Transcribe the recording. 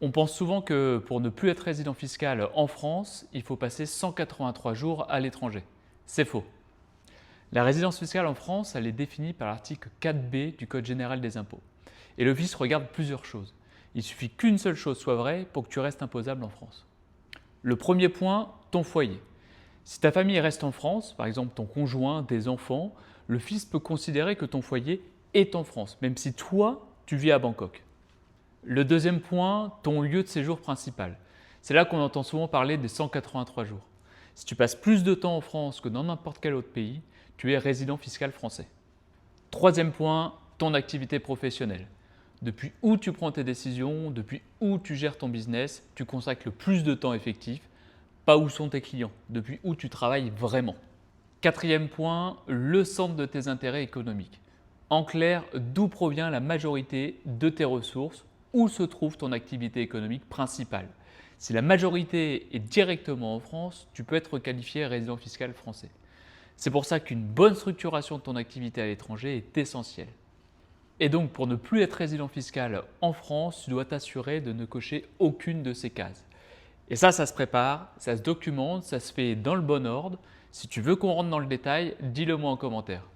On pense souvent que pour ne plus être résident fiscal en France, il faut passer 183 jours à l'étranger. C'est faux. La résidence fiscale en France, elle est définie par l'article 4b du Code général des impôts. Et le fisc regarde plusieurs choses. Il suffit qu'une seule chose soit vraie pour que tu restes imposable en France. Le premier point, ton foyer. Si ta famille reste en France, par exemple ton conjoint, des enfants, le fisc peut considérer que ton foyer est en France, même si toi, tu vis à Bangkok. Le deuxième point, ton lieu de séjour principal. C'est là qu'on entend souvent parler des 183 jours. Si tu passes plus de temps en France que dans n'importe quel autre pays, tu es résident fiscal français. Troisième point, ton activité professionnelle. Depuis où tu prends tes décisions, depuis où tu gères ton business, tu consacres le plus de temps effectif, pas où sont tes clients, depuis où tu travailles vraiment. Quatrième point, le centre de tes intérêts économiques. En clair, d'où provient la majorité de tes ressources, où se trouve ton activité économique principale. Si la majorité est directement en France, tu peux être qualifié résident fiscal français. C'est pour ça qu'une bonne structuration de ton activité à l'étranger est essentielle. Et donc, pour ne plus être résident fiscal en France, tu dois t'assurer de ne cocher aucune de ces cases. Et ça se prépare, ça se documente, ça se fait dans le bon ordre. Si tu veux qu'on rentre dans le détail, dis-le moi en commentaire.